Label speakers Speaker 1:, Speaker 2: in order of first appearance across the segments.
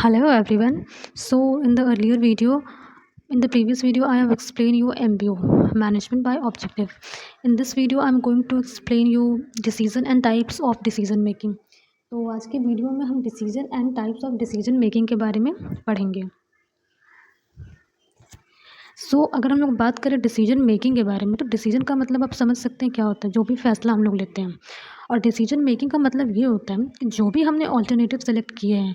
Speaker 1: Hello everyone. So in the previous video, I have explained you MBO, management by objective. In this video, I'm going to explain you decision and types of decision making. तो आज के video में हम decision and types of decision making के बारे में पढ़ेंगे. अगर हम लोग बात करें डिसीजन मेकिंग के बारे में, तो डिसीजन का मतलब आप समझ सकते हैं क्या होता है. जो भी फैसला हम लोग लेते हैं, और डिसीजन मेकिंग का मतलब ये होता है कि जो भी हमने ऑल्टरनेटिव सेलेक्ट किए हैं,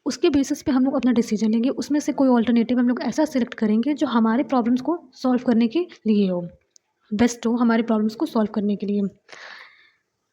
Speaker 1: उसके बेसिस पे हम लोग अपना डिसीजन लेंगे. उसमें से कोई ऑल्टरनेटिव हम लोग ऐसा सेलेक्ट करेंगे जो हमारे प्रॉब्लम्स को सॉल्व करने के लिए हो, बेस्ट हो हमारे प्रॉब्लम्स को सॉल्व करने के लिए.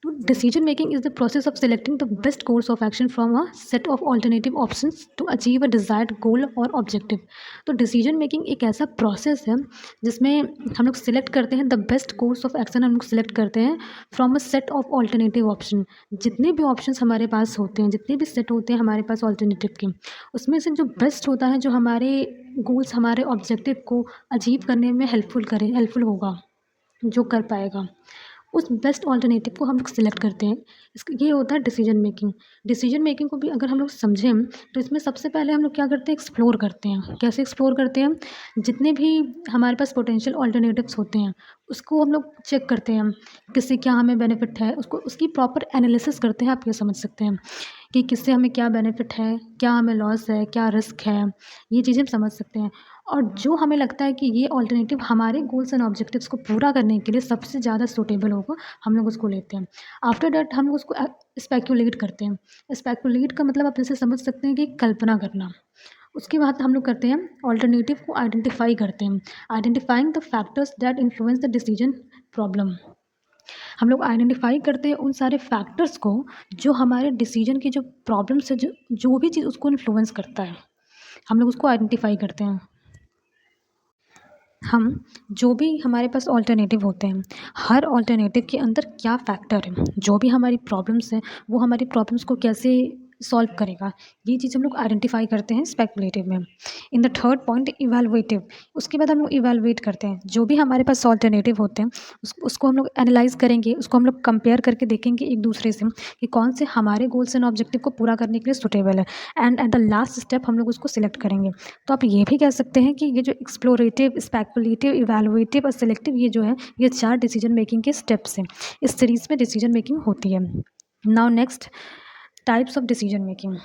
Speaker 1: तो decision making is the process of selecting the best course of action from a set of alternative options to achieve a desired goal और ऑब्जेक्टिव. तो डिसीजन मेकिंग एक ऐसा प्रोसेस है जिसमें हम लोग सिलेक्ट करते हैं the best course of action. हम लोग सिलेक्ट करते हैं from a set of alternative option. जितने भी ऑप्शंस हमारे पास होते हैं, जितने भी सेट होते हैं हमारे पास ऑल्टरनेटिव के, उसमें से जो बेस्ट होता है, जो हमारे गोल्स, हमारे ऑब्जेक्टिव को अचीव करने में हेल्पफुल होगा, जो कर पाएगा, उस बेस्ट ऑल्टरनेटिव को हम लोग सिलेक्ट करते हैं. इसका ये होता है डिसीजन मेकिंग. डिसीजन मेकिंग को भी अगर हम लोग समझें, तो इसमें सबसे पहले हम लोग क्या करते हैं, एक्सप्लोर करते हैं. कैसे एक्सप्लोर करते हैं? जितने भी हमारे पास पोटेंशियल ऑल्टरनेटिव्स होते हैं, उसको हम लोग चेक करते हैं, किससे क्या हमें बेनिफिट है, उसको उसकी प्रॉपर एनालिसिस करते हैं. आप ये समझ सकते हैं कि किससे हमें क्या बेनिफिट है, क्या हमें लॉस है, क्या रिस्क है, ये चीज़ें हम समझ सकते हैं. और जो हमें लगता है कि ये ऑल्टरनेटिव हमारे गोल्स एंड ऑब्जेक्टिव्स को पूरा करने के लिए सबसे ज़्यादा सूटेबल होगा, हम लोग उसको लेते हैं. आफ्टर डैट हम लोग उसको स्पेक्यूलेट करते हैं. स्पेक्यूलेट का मतलब आप जैसे समझ सकते हैं कि कल्पना करना. उसके बाद हम लोग करते हैं ऑल्टरनेटिव को आइडेंटिफाई करते हैं. Identifying the factors that influence the decision problem. हम लोग आइडेंटिफाई करते हैं उन सारे फैक्टर्स को जो हमारे डिसीजन की जो प्रॉब्लम्स है, जो भी चीज़ उसको इन्फ्लुएंस करता है, हम लोग उसको आइडेंटिफाई करते हैं. हम जो भी हमारे पास ऑल्टरनेटिव होते हैं, हर ऑल्टरनेटिव के अंदर क्या फैक्टर है, जो भी हमारी प्रॉब्लम्स हैं, वो हमारी प्रॉब्लम्स को कैसे सॉल्व करेगा, ये चीज़ हम लोग आइडेंटिफाई करते हैं स्पेकुलेटिव में. In the third point, evaluative. उसके बाद हम लोग इवैल्यूएट करते हैं जो भी हमारे पास ऑल्टरनेटिव होते हैं, उसको हम लोग एनालाइज करेंगे, उसको हम लोग कंपेयर करके देखेंगे एक दूसरे से कि कौन से हमारे गोल्स एंड ऑब्जेक्टिव को पूरा करने के लिए सुटेबल है. And at the last step हम लोग उसको सिलेक्ट करेंगे. तो आप ये भी कह सकते हैं कि ये जो एक्सप्लोरेटिव, स्पेकुलेटिव, इवैल्यूएटिव और सिलेक्टिव, ये जो है, ये 4 डिसीजन मेकिंग के स्टेप्स हैं. इस सीरीज़ में डिसीजन मेकिंग होती है. Now next, types of decision making.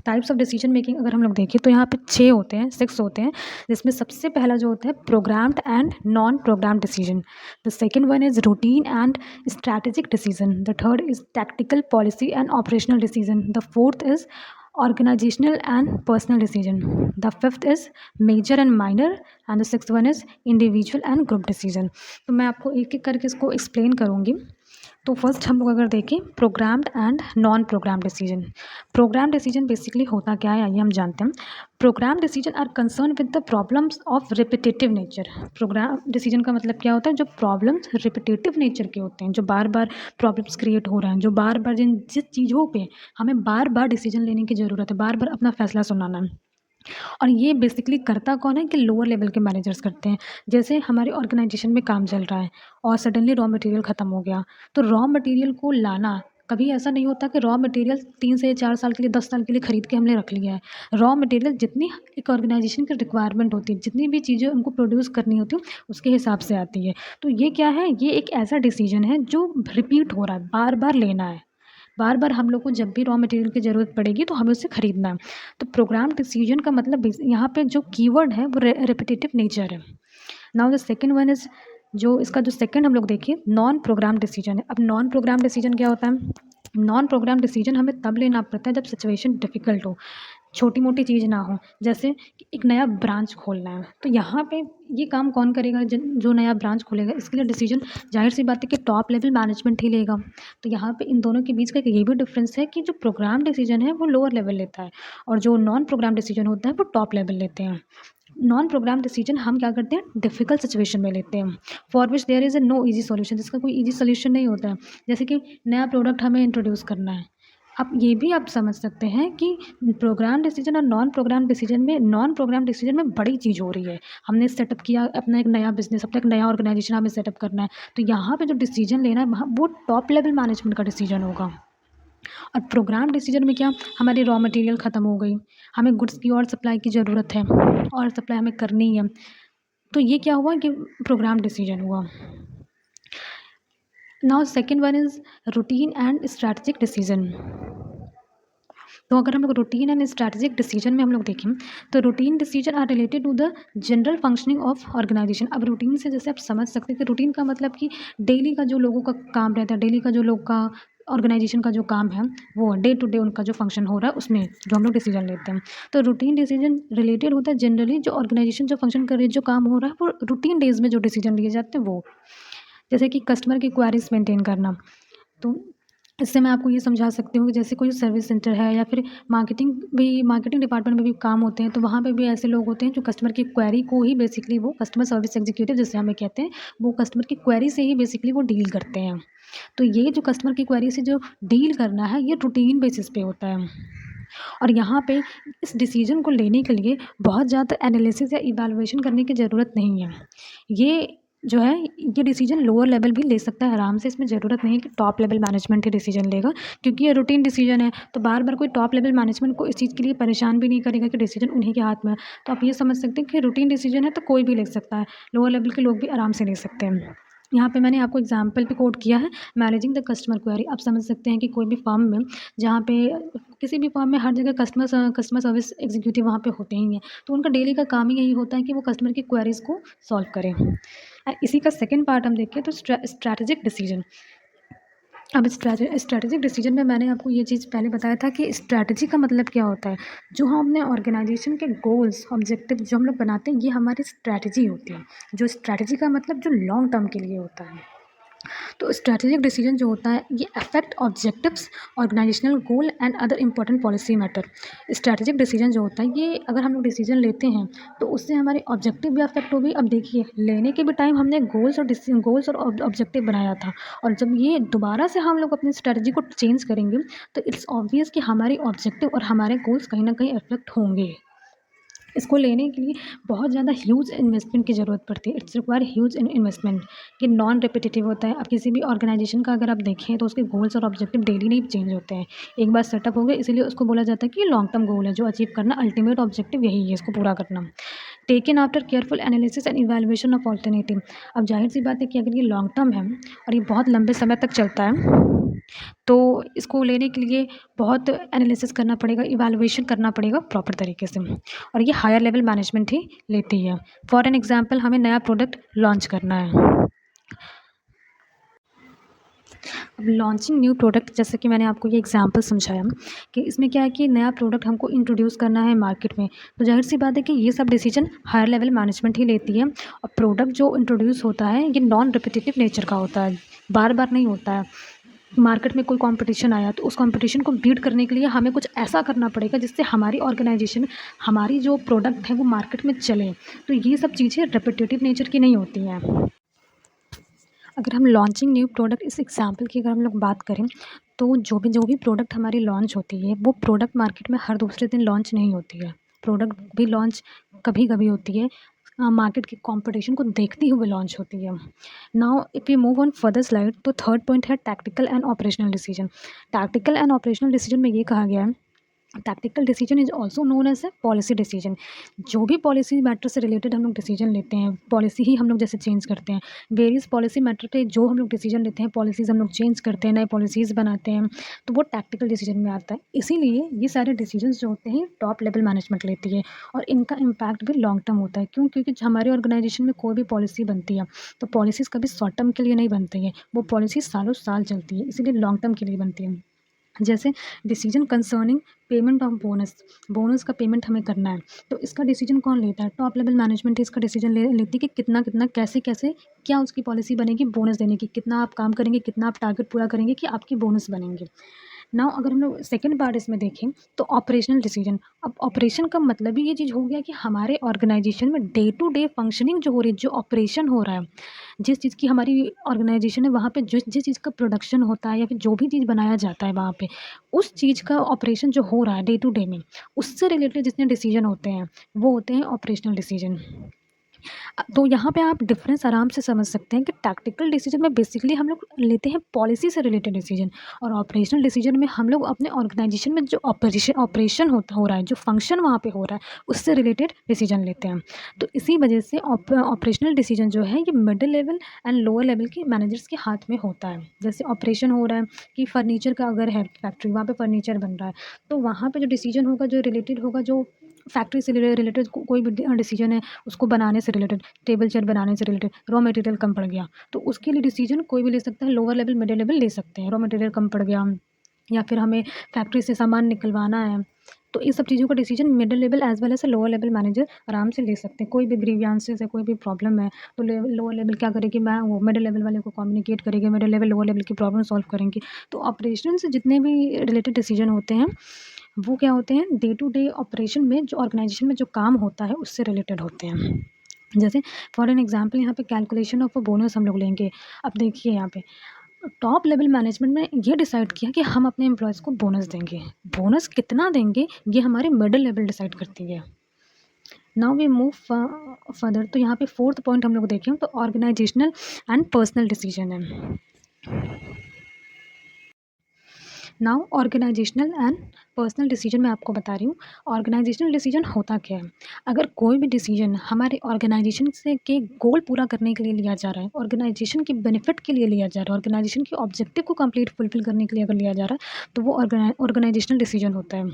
Speaker 1: Types of decision making अगर हम लोग देखें तो यहाँ पे 6 होते हैं, 6 होते हैं, जिसमें सबसे पहला जो होता है programmed and non programmed decision. The second one is routine and strategic decision. The third is tactical, policy and operational decision. The fourth is organizational and personal decision. The fifth is major and minor, and the sixth one is individual and group decision. तो मैं आपको एक एक करके इसको explain करूँगी. तो first हम लोग अगर देखें, programmed and non program decision. Program decision basically होता क्या है, आइए हम जानते हैं. Program decision are concern with the problems of repetitive nature. Program decision का मतलब क्या होता है, जो प्रॉब्लम्स रिपीटेटिव नेचर के होते हैं, जो बार बार प्रॉब्लम्स क्रिएट हो रहे हैं, जो बार बार जिस चीज़ों पे हमें बार बार डिसीजन लेने की ज़रूरत है, बार बार अपना फैसला सुनाना है. और ये बेसिकली करता कौन है कि लोअर लेवल के मैनेजर्स करते हैं. जैसे हमारे ऑर्गेनाइजेशन में काम चल रहा है और सडनली रॉ मटेरियल ख़त्म हो गया, तो रॉ मटेरियल को लाना, कभी ऐसा नहीं होता कि रॉ मटेरियल 3 से 4 साल के लिए, 10 साल के लिए ख़रीद के हमने रख लिया है. रॉ मटेरियल जितनी एक ऑर्गेनाइजेशन की रिक्वायरमेंट होती है, जितनी भी चीज़ें उनको प्रोड्यूस करनी होती है, उसके हिसाब से आती है. तो ये क्या है, ये एक ऐसा डिसीजन है जो रिपीट हो रहा है, बार बार लेना है. बार बार हम लोग को जब भी रॉ मटेरियल की ज़रूरत पड़ेगी तो हमें उसे ख़रीदना है. तो प्रोग्राम डिसीजन का मतलब यहाँ पे जो कीवर्ड है वो रिपीटेटिव नेचर है. Now the second one is, जो इसका जो सेकंड हम लोग देखिए, नॉन प्रोग्राम डिसीजन है. अब नॉन प्रोग्राम डिसीजन क्या होता है? नॉन प्रोग्राम डिसीजन हमें तब लेना पड़ता है जब सिचुएशन डिफ़िकल्ट हो, छोटी मोटी चीज़ ना हो. जैसे कि एक नया ब्रांच खोलना है, तो यहाँ पे ये काम कौन करेगा, जो नया ब्रांच खोलेगा, इसके लिए डिसीजन जाहिर सी बात है कि टॉप लेवल मैनेजमेंट ही लेगा. तो यहाँ पे इन दोनों के बीच का एक ये भी डिफरेंस है कि जो प्रोग्राम डिसीजन है वो लोअर लेवल लेता है, और जो नॉन प्रोग्राम डिसीजन होता है वो टॉप लेवल लेते हैं. नॉन प्रोग्राम डिसीजन हम क्या करते हैं, डिफ़िकल्ट सिचुएशन में लेते हैं, for which there is a no easy solution, जिसका कोई ईजी सोल्यूशन नहीं होता है. जैसे कि नया प्रोडक्ट हमें इंट्रोड्यूस करना है. अब ये भी आप समझ सकते हैं कि प्रोग्राम डिसीजन और नॉन प्रोग्राम डिसीजन में बड़ी चीज़ हो रही है. हमने सेटअप किया अपना एक नया बिजनेस, अपना एक नया ऑर्गेनाइजेशन हमें सेटअप करना है, तो यहाँ पे जो डिसीजन लेना है वो टॉप लेवल मैनेजमेंट का डिसीजन होगा. और प्रोग्राम डिसीजन में क्या, हमारी रॉ मटेरियल ख़त्म हो गई, हमें गुड्स की और सप्लाई की ज़रूरत है और सप्लाई हमें करनी है, तो ये क्या हुआ कि प्रोग्राम डिसीजन हुआ। Now second one is routine and strategic decision. तो अगर हम लोग रूटीन एंड स्ट्रैटेजिक डिसीजन में हम लोग देखें तो routine decision are related to the general functioning of organization. अब रूटीन से जैसे आप समझ सकते हैं कि रूटीन का मतलब कि डेली का जो लोगों का काम रहता है, डेली का जो लोग का ऑर्गेनाइजेशन का जो काम है, वो डे टू डे उनका जो फंक्शन हो रहा है उसमें जो हम लोग डिसीजन लेते हैं। तो रूटीन डिसीजन रिलेटेड होता है जनरली जो ऑर्गेनाइजेशन जो फंक्शन कर रही है, जो काम हो रहा है, वो रूटीन डेज में जो डिसीजन लिए जाते हैं वो, जैसे कि कस्टमर की क्वारीज मेंटेन करना। तो इससे मैं आपको ये समझा सकती हूँ कि जैसे कोई सर्विस सेंटर है या फिर मार्केटिंग डिपार्टमेंट में भी काम होते हैं, तो वहाँ पे भी ऐसे लोग होते हैं जो कस्टमर की क्वेरी को ही बेसिकली वो कस्टमर सर्विस एग्जीक्यूटिव जिसे हमें कहते हैं, वो कस्टमर की क्वेरी से ही बेसिकली वो डील करते हैं। तो ये जो कस्टमर की क्वेरी से जो डील करना है, ये रूटीन बेसिस पे होता है। और यहाँ पे इस डिसीजन को लेने के लिए बहुत ज़्यादा एनालिसिस या इवैल्यूएशन करने की ज़रूरत नहीं है। ये जो है, ये डिसीजन लोअर लेवल भी ले सकता है आराम से, इसमें ज़रूरत नहीं है कि टॉप लेवल मैनेजमेंट ही डिसीजन लेगा, क्योंकि ये रूटीन डिसीजन है। तो बार बार कोई टॉप लेवल मैनेजमेंट को इस चीज़ के लिए परेशान भी नहीं करेगा कि डिसीजन उन्हीं के हाथ में है। तो आप ये समझ सकते हैं कि रूटीन डिसीजन है तो कोई भी ले सकता है, लोअर लेवल के लोग भी आराम से ले सकते हैं। यहाँ पे मैंने आपको एग्जाम्पल भी कोट किया है, मैनेजिंग द कस्टमर क्वेरी। आप समझ सकते हैं कि कोई भी फर्म में, जहाँ पे किसी भी फर्म में हर जगह कस्टमर सर्विस एग्जीक्यूटिव वहाँ पे होते ही हैं, तो उनका डेली का काम ही यही होता है कि वो कस्टमर की क्वेरीज को सॉल्व करें। इसी का सेकंड पार्ट हम देखें तो स्ट्रैटेजिक डिसीजन। अब स्ट्रैटेजिक डिसीजन में मैंने आपको ये चीज़ पहले बताया था कि स्ट्रैटेजी का मतलब क्या होता है। जो हम अपने ऑर्गेनाइजेशन के गोल्स ऑब्जेक्टिव जो हम लोग बनाते हैं, ये हमारी स्ट्रैटेजी होती है। जो स्ट्रैटेजी का मतलब जो लॉन्ग टर्म के लिए होता है। तो स्ट्रैटेजिक डिसीजन जो होता है, ये affect objectives, organizational goal and other important policy matter. Strategic decision जो होता है, ये अगर हम लोग डिसीजन लेते हैं तो उससे हमारे ऑब्जेक्टिव भी अफेक्ट होगी। अब देखिए, लेने के भी टाइम हमने गोल्स और ऑब्जेक्टिव बनाया था, और जब ये दोबारा से हम लोग अपनी स्ट्रैटेजी को चेंज करेंगे तो इट्स ऑब्वियस कि हमारे ऑब्जेक्टिव और हमारे गोल्स कहीं ना कहीं अफेक्ट होंगे। इसको लेने के लिए बहुत ज़्यादा ह्यूज इन्वेस्टमेंट की ज़रूरत पड़ती है। It's require huge investment. ये नॉन रिपीटेटिव होता है। अब किसी भी ऑर्गेनाइजेशन का अगर आप देखें तो उसके गोल्स और ऑब्जेक्टिव डेली नहीं चेंज होते हैं। एक बार सेटअप हो गए, इसीलिए उसको बोला जाता है कि लॉन्ग टर्म गोल है, जो अचीव करना, अल्टीमेट ऑब्जेक्टिव यही है, इसको पूरा करना। Taken after careful analysis and evaluation of alternative. अब जाहिर सी बात है कि अगर ये लॉन्ग टर्म है और ये बहुत लंबे समय तक चलता है, तो इसको लेने के लिए बहुत एनालिसिस करना पड़ेगा, इवैल्यूएशन करना पड़ेगा प्रॉपर तरीके से, और ये हायर लेवल मैनेजमेंट ही लेती है। फॉर एन एग्जांपल, हमें नया प्रोडक्ट लॉन्च करना है। अब लॉन्चिंग न्यू प्रोडक्ट, जैसे कि मैंने आपको ये एग्जांपल समझाया कि इसमें क्या है कि नया प्रोडक्ट हमको इंट्रोड्यूस करना है मार्केट में, तो जाहिर सी बात है कि ये सब डिसीजन हायर लेवल मैनेजमेंट ही लेती है। और प्रोडक्ट जो इंट्रोड्यूस होता है, ये नॉन रिपीटेटिव नेचर का होता है, बार बार नहीं होता है। मार्केट में कोई कंपटीशन आया तो उस कंपटीशन को बीट करने के लिए हमें कुछ ऐसा करना पड़ेगा जिससे हमारी ऑर्गेनाइजेशन, हमारी जो प्रोडक्ट है वो मार्केट में चले। तो ये सब चीज़ें रिपीटेटिव नेचर की नहीं होती हैं। अगर हम लॉन्चिंग न्यू प्रोडक्ट, इस एग्जांपल की अगर हम लोग बात करें, तो जो भी प्रोडक्ट हमारी लॉन्च होती है, वो प्रोडक्ट मार्केट में हर दूसरे दिन लॉन्च नहीं होती है। प्रोडक्ट भी लॉन्च कभी कभी होती है, मार्केट की कंपटीशन को देखते हुए लॉन्च होती है। Now if you move on further slide, तो थर्ड पॉइंट है tactical and operational decision. Tactical and operational decision में ये कहा गया है, tactical decision is also known as a policy decision. जो भी पॉलिसी मैटर से रिलेटेड हम लोग डिसीजन लेते हैं, पॉलिसी ही हम लोग जैसे चेंज करते हैं, वेरियस पॉलिसी मैटर पे जो हम लोग डिसीजन लेते हैं, पॉलिसीज़ हम लोग चेंज करते हैं, नए पॉलिसीज़ बनाते हैं, तो वो टैक्टिकल डिसीजन में आता है। इसीलिए ये सारे डिसीजन जो होते हैं टॉप लेवल मैनेजमेंट लेती है, और इनका इम्पैक्ट भी लॉन्ग टर्म होता है। क्यों? क्योंकि हमारे ऑर्गेनाइजेशन में कोई भी पॉलिसी बनती है तो पॉलिसीज़ कभी शॉर्ट टर्म के लिए नहीं बनती है, वो पॉलिसी सालों साल चलती है, इसीलिए लॉन्ग टर्म के लिए बनती है। जैसे decision concerning payment of bonus, bonus का पेमेंट हमें करना है, तो इसका डिसीजन कौन लेता है? टॉप लेवल मैनेजमेंट इसका डिसीजन लेती है कि कितना कितना, कैसे कैसे, क्या उसकी पॉलिसी बनेगी बोनस देने की, कितना आप काम करेंगे, कितना आप टारगेट पूरा करेंगे कि आपकी बोनस बनेंगे। नाउ अगर हम लोग सेकेंड पार्ट इसमें देखें तो ऑपरेशनल डिसीजन। अब ऑपरेशन का मतलब ही ये चीज़ हो गया कि हमारे ऑर्गेनाइजेशन में डे टू डे फंक्शनिंग जो हो रही है, जो ऑपरेशन हो रहा है, जिस चीज़ की हमारी ऑर्गेनाइजेशन है, वहाँ पे जिस जिस चीज़ का प्रोडक्शन होता है या फिर जो भी चीज़ बनाया जाता है वहाँ पे, उस चीज़ का ऑपरेशन जो हो रहा है डे टू डे में, उससे रिलेटेड जितने डिसीजन होते हैं वो होते हैं ऑपरेशनल डिसीजन। तो यहाँ पे आप डिफ़रेंस आराम से समझ सकते हैं कि टैक्टिकल डिसीजन में बेसिकली हम लोग लेते हैं पॉलिसी से रिलेटेड डिसीजन, और ऑपरेशनल डिसीजन में हम लोग अपने ऑर्गेनाइजेशन में जो ऑपरेशन होता हो रहा है, जो फंक्शन वहाँ पे हो रहा है, उससे रिलेटेड डिसीजन लेते हैं। तो इसी वजह से ऑपरेशनल डिसीजन जो है ये middle level and lower level के मैनेजर्स के हाथ में होता है। जैसे ऑपरेशन हो रहा है कि फर्नीचर का अगर है फैक्ट्री, वहाँ पे फर्नीचर बन रहा है, तो वहाँ पे जो डिसीजन होगा, जो रिलेटेड होगा, जो फैक्ट्री से रिलेटेड कोई भी डिसीजन है, उसको बनाने से रिलेटेड, टेबल चेयर बनाने से रिलेटेड, रॉ मटेरियल कम पड़ गया, तो उसके लिए डिसीजन कोई भी ले सकता है, लोअर लेवल मिडिल लेवल ले सकते हैं। रॉ मटेरियल कम पड़ गया, या फिर हमें फैक्ट्री से सामान निकलवाना है, तो इस सब चीज़ों का decision middle level as well as lower level manager आराम से ले सकते हैं। कोई भी ग्रीवियंसेस है, कोई भी प्रॉब्लम है, तो लोअर लेवल क्या करेगी, मैं वो मिडिल लेवल वाले को कम्युनिकेट करेगी, मिडिल लेवल लोअर लेवल की प्रॉब्लम सॉल्व करेंगे। तो ऑपरेशन से जितने भी रिलेटेड डिसीजन होते हैं, वो क्या होते हैं, डे टू डे ऑपरेशन में जो ऑर्गेनाइजेशन में जो काम होता है उससे रिलेटेड होते हैं। जैसे फॉर एन एग्जांपल यहाँ पे कैलकुलेशन ऑफ अ बोनस हम लोग लेंगे। अब देखिए यहाँ पे टॉप लेवल मैनेजमेंट ने ये डिसाइड किया कि हम अपने एम्प्लॉयज़ को बोनस देंगे। बोनस कितना देंगे ये हमारे मिडिल लेवल डिसाइड करती है। नाउ वी मूव फर्दर, तो यहाँ पे फोर्थ पॉइंट हम लोग देखें तो ऑर्गेनाइजेशनल एंड पर्सनल डिसीजन है। Now organizational and personal decision मैं आपको बता रही हूँ। ऑर्गेनाइजेशनल डिसीजन होता क्या है, अगर कोई भी डिसीजन हमारे ऑर्गेनाइजेशन से के गोल पूरा करने के लिए लिया जा रहा है, ऑर्गेनाइजेशन के बेनिफिट के लिए लिया जा रहा है, ऑर्गेनाइजेशन के ऑब्जेक्टिव को कंप्लीट फुलफिल करने के लिए अगर लिया जा रहा है, तो वो ऑर्गेनाइजेशनल डिसीजन होता है।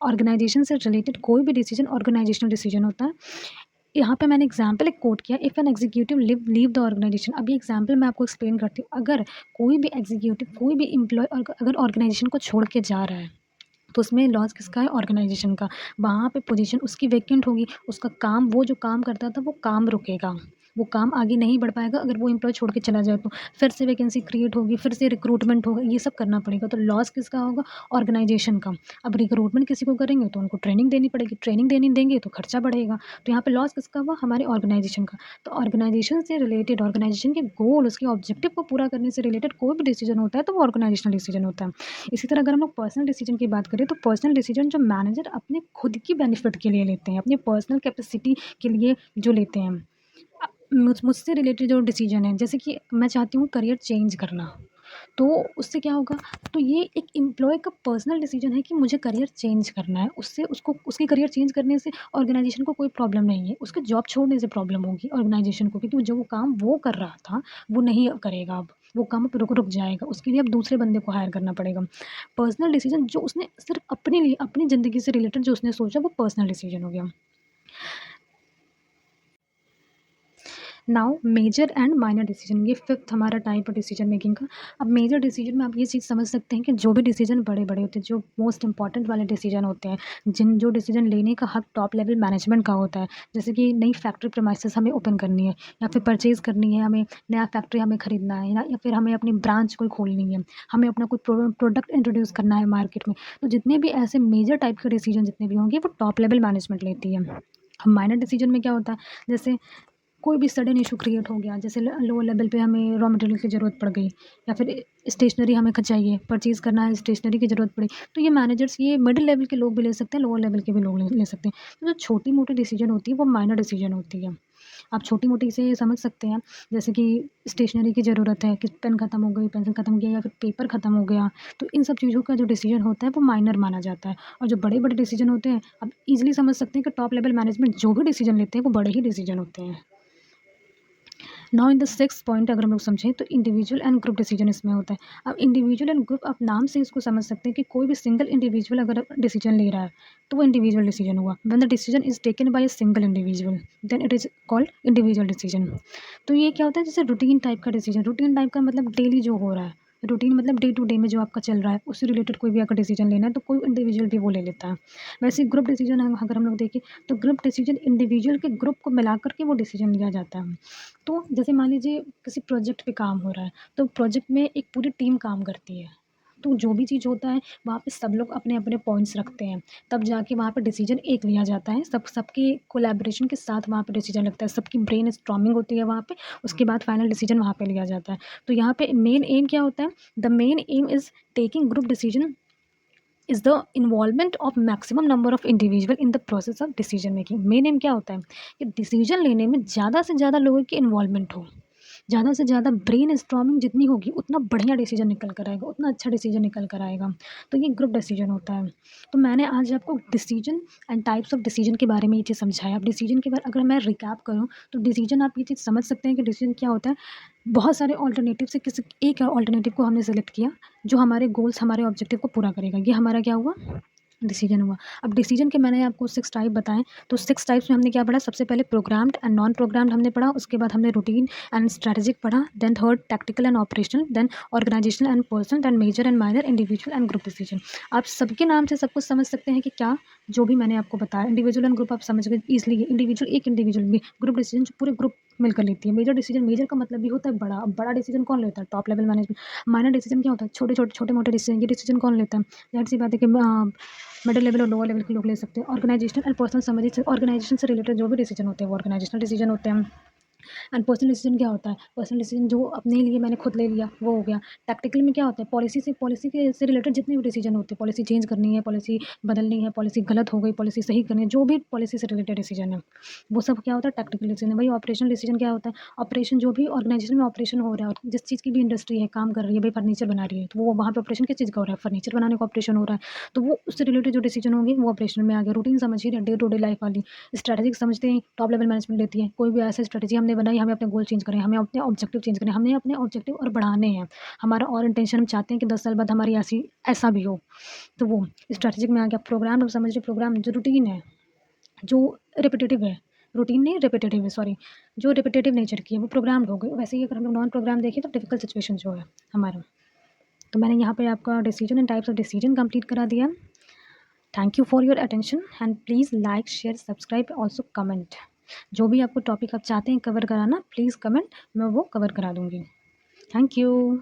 Speaker 1: ऑर्गेनाइजेशन से रिलेटेड कोई भी डिसीजन ऑर्गेनाइजेशनल डिसीजन होता है। यहाँ पे मैंने एग्जाम्पल एक कोट किया, if an executive leave the organization. अभी एग्जाम्पल मैं आपको एक्सप्लेन करती हूँ। अगर कोई भी एग्जीक्यूटिव, कोई भी एम्प्लॉय अगर ऑर्गेनाइजेशन को छोड़ के जा रहा है, तो उसमें लॉस किसका है, ऑर्गेनाइजेशन का। वहाँ पे पोजीशन उसकी वैकेंट होगी, उसका काम, वो जो काम करता था वो काम रुकेगा, वो काम आगे नहीं बढ़ पाएगा। अगर वो एम्प्लॉय छोड़ के चला जाए तो फिर से वैकेंसी क्रिएट होगी, फिर से रिक्रूटमेंट होगा, ये सब करना पड़ेगा। तो लॉस किसका होगा, ऑर्गेनाइजेशन का। अब रिक्रूटमेंट किसी को करेंगे तो उनको ट्रेनिंग देनी पड़ेगी, ट्रेनिंग देनी देंगे तो खर्चा बढ़ेगा। तो यहाँ पे लॉस किसका हुआ, हमारे ऑर्गेनाइजेशन का। तो ऑर्गेनाइजेशन से रिलेटेड, ऑर्गेनाइजेशन के गोल, उसके ऑब्जेक्टिव को पूरा करने से रिलेटेड कोई भी डिसीजन होता है तो वो ऑर्गेनाइजेशनल डिसीजन होता है। इसी तरह अगर हम लोग पर्सनल डिसीजन की बात करें, तो पर्सनल डिसीजन जो मैनेजर अपने खुद की बेनिफिट के लिए लेते हैं, अपनी पर्सनल कैपेसिटी के लिए जो लेते हैं। मुझसे रिलेटेड जो डिसीजन है, जैसे कि मैं चाहती हूँ करियर चेंज करना, तो उससे क्या होगा, तो ये एक एम्प्लॉय का पर्सनल डिसीजन है कि मुझे करियर चेंज करना है। उससे उसको, उसकी करियर चेंज करने से ऑर्गेनाइजेशन को कोई प्रॉब्लम नहीं है, उसके जॉब छोड़ने से प्रॉब्लम होगी ऑर्गेनाइजेशन को, क्योंकि जो वो काम वो कर रहा था वो नहीं करेगा, अब वो काम अब रुक जाएगा, उसके लिए अब दूसरे बंदे को हायर करना पड़ेगा। पर्सनल डिसीजन जो उसने सिर्फ अपने लिए, अपनी ज़िंदगी से रिलेटेड जो उसने सोचा, वो पर्सनल डिसीजन हो गया। Now major and minor decision, ये फिफ्थ हमारा टाइप है डिसीजन मेकिंग का। अब मेजर डिसीजन में आप ये चीज़ समझ सकते हैं कि जो भी डिसीजन बड़े बड़े होते हैं, जो मोस्ट इंपॉर्टेंट वाले डिसीजन होते हैं, जो डिसीजन लेने का हक टॉप लेवल मैनेजमेंट का होता है। जैसे कि नई फैक्ट्री प्रेमाइसेस हमें ओपन करनी है, या फिर परचेज़ करनी है, हमें नया फैक्ट्री हमें खरीदना है, या फिर हमें अपनी ब्रांच कोई खोलनी है, हमें अपना कोई प्रोडक्ट इंट्रोड्यूस करना है मार्केट में। तो जितने भी ऐसे मेजर टाइप के डिसीजन जितने भी होंगे, वो टॉप लेवल मैनेजमेंट लेती है। माइनर डिसीजन में क्या होता है, जैसे कोई भी सडन इशू क्रिएट हो गया, जैसे लोअर लेवल पे हमें रॉ मटेरियल की ज़रूरत पड़ गई, या फिर स्टेशनरी हमें चाहिए, परचेज़ करना है, स्टेशनरी की ज़रूरत पड़ी, तो ये मैनेजर्स, ये मिडिल लेवल के लोग भी ले सकते हैं, लोअर लेवल के भी लोग ले सकते हैं। तो जो छोटी मोटी डिसीजन होती है वो माइनर डिसीजन होती है। आप छोटी मोटी से समझ सकते हैं, जैसे कि स्टेशनरी की ज़रूरत है, कि पेन ख़त्म हो गई, पेंसिल ख़त्म हो गया, या फिर पेपर ख़त्म हो गया, तो इन सब चीज़ों का जो डिसीजन होता है वो माइनर माना जाता है। और जो बड़े बड़े डिसीजन होते हैं, आप ईजिली समझ सकते हैं कि टॉप लेवल मैनेजमेंट जो भी डिसीजन लेते हैं वो बड़े ही डिसीजन होते हैं। Now in the six point अगर हम लोग समझें, तो इंडिविजुअल एंड ग्रुप डिसीजन इसमें होता है। अब इंडिविजुअल एंड ग्रुप, आप नाम से इसको समझ सकते हैं कि कोई भी सिंगल इंडिविजुअल अगर डिसीजन ले रहा है तो वो इंडिविजुअल डिसीजन हुआ। When the decision is taken by a single individual, then it is called individual decision. तो ये क्या होता है, जैसे रूटीन टाइप का डिसीजन, रूटीन टाइप का मतलब डेली जो हो रहा है, रूटीन मतलब डे टू डे में जो आपका चल रहा है उससे रिलेटेड कोई भी अगर डिसीजन लेना है तो कोई इंडिविजुअल भी वो ले लेता है। वैसे ग्रुप डिसीजन अगर हम लोग देखें, तो ग्रुप डिसीजन इंडिविजुअल के ग्रुप को मिला करके वो डिसीजन लिया जाता है। तो जैसे मान लीजिए किसी प्रोजेक्ट पे काम हो रहा है, तो प्रोजेक्ट में एक पूरी टीम काम करती है, तो जो भी चीज़ होता है वहाँ पे सब लोग अपने अपने पॉइंट्स रखते हैं, तब जाके वहाँ पे डिसीजन एक लिया जाता है। सबकी कोलैबोरेशन के साथ वहाँ पे डिसीजन लगता है, सबकी ब्रेन स्टॉर्मिंग होती है वहाँ पे, उसके बाद फाइनल डिसीजन वहाँ पे लिया जाता है। तो यहाँ पे मेन एम क्या होता है, the main M is taking group decision is the involvement of maximum number of individual in the process of decision making. Main M क्या होता है कि डिसीजन लेने में ज़्यादा से ज़्यादा लोगों की इन्वॉल्वमेंट हो, ज़्यादा से ज़्यादा ब्रेन स्टॉर्मिंग जितनी होगी उतना बढ़िया डिसीजन निकल कर आएगा, उतना अच्छा डिसीजन निकल कर आएगा। तो ये ग्रुप डिसीजन होता है। तो मैंने आज आपको decision and types of decision के बारे में ये चीज़ समझाया। अब डिसीजन के बारे अगर मैं रिकैप करूँ तो डिसीजन आप ये चीज़ समझ सकते हैं कि डिसीजन क्या होता है। बहुत सारे ऑल्टरनेटिव से किसी एक ऑल्टरनेटिव को हमने सेलेक्ट किया जो हमारे गोल्स, हमारे ऑब्जेक्टिव को पूरा करेगा। ये हमारा क्या हुआ? डिसीजन हुआ। अब डिसीजन के मैंने आपको 6 टाइप बताएँ, तो 6 टाइप्स में हमने क्या पढ़ा? सबसे पहले प्रोग्राम्ड एंड नॉन प्रोग्राम्ड हमने पढ़ा, उसके बाद हमने रूटीन एंड स्ट्रैटेजिक पढ़ा, then third tactical and operational, then organizational and personal, then major and minor, individual and group decision. आप सबके नाम से सब कुछ समझ सकते हैं कि क्या जो भी मैंने आपको बताया इंडिविजुअल एंड ग्रुप आप समझ गए ईज़िली। इंडिविजुअल एक इंडिविजुअल भी, ग्रुप डिसीजन जो पूरे ग्रुप मिलकर लेती है। मेजर डिसीजन, मेजर का मतलब भी होता है बड़ा। अब बड़ा डिसीजन कौन लेता है? Top level management. Minor decision क्या होता है? छोटे-छोटे, छोटे-मोटे डिसीजन। ये डिसीजन कौन लेता है? ज़ाहिर-सी बात है कि मिडिल लेवल और लोअर लेवल के लोग ले सकते हैं। ऑर्गेनाइजेशनल एंड पर्सनल समझिए, ऑर्गेनाइजेशन से रिलेटेड जो भी डिसीजन होते हैं वो ऑर्गेनाइजेशनल डिसीजन होते हैं। एंड पर्सनल डिसीजन क्या होता है? पर्सनल डिसीजन जो अपने लिए मैंने खुद ले लिया वो हो गया। टैक्टिकल में क्या होता है? पॉलिसी के से रिलेटेड जितने भी डिसीजन होते हैं, पॉलिसी चेंज करनी है, पॉलिसी बदलनी है, पॉलिसी गलत हो गई, पॉलिसी सही करनी है, जो भी पॉलिसी से रिलेटेड डिसीजन है वो सब क्या होता है? Tactical decision. वही ऑपरेशनल डिसीजन क्या होता है? ऑपरेशन जो भी ऑर्गेनाइजेशन में ऑपरेशन हो रहा है और जिस चीज़ की भी इंडस्ट्री है, काम कर रही है, भाई फर्नीचर बना रही है, तो वो वहाँ पे ऑपरेशन किस चीज़ का हो रहा है? फर्नीचर बनाने का ऑपरेशन हो रहा है। तो वो उससे रिलेटेड जो डिसीजन होंगे वो ऑपरेशन में आ गए। रूटीन समझिए, डे टू डे लाइफ वाली। स्ट्रैटेजिक समझते हैं, टॉप लेवल मैनेजमेंट लेती है। कोई भी ऐसी स्ट्रैटेजी हमने बनाई, हमें अपने गोल चेंज करने हैं, हमें अपने ऑब्जेक्टिव चेंज करने हैं, हमें अपने ऑब्जेक्टिव और बढ़ाने हैं। हमारा और इंटेंशन हम चाहते हैं कि 10 साल बाद हमारी ऐसा भी हो। तो वो स्ट्रैटेजिक में आ गया। प्रोग्राम अब समझ लीजिए, प्रोग्राम जो रूटीन है, जो रिपिटेटिव है, रूटीन नहीं रिपिटेटिव है, सॉरी, जो रिपिटेटिव नेचर की है वो प्रोग्राम्ड हो गई। वैसे ही अगर हम लोग नॉन प्रोग्राम देखें तो डिफिकल्ट सिचुएशन जो है हमारा। तो मैंने यहाँ पे आपका decision and types of decision complete करा दिया। Thank you for your attention and please like, share, subscribe, also comment. जो भी आपको टॉपिक आप चाहते हैं कवर कराना, प्लीज़ कमेंट, मैं वो कवर करा दूँगी। Thank you.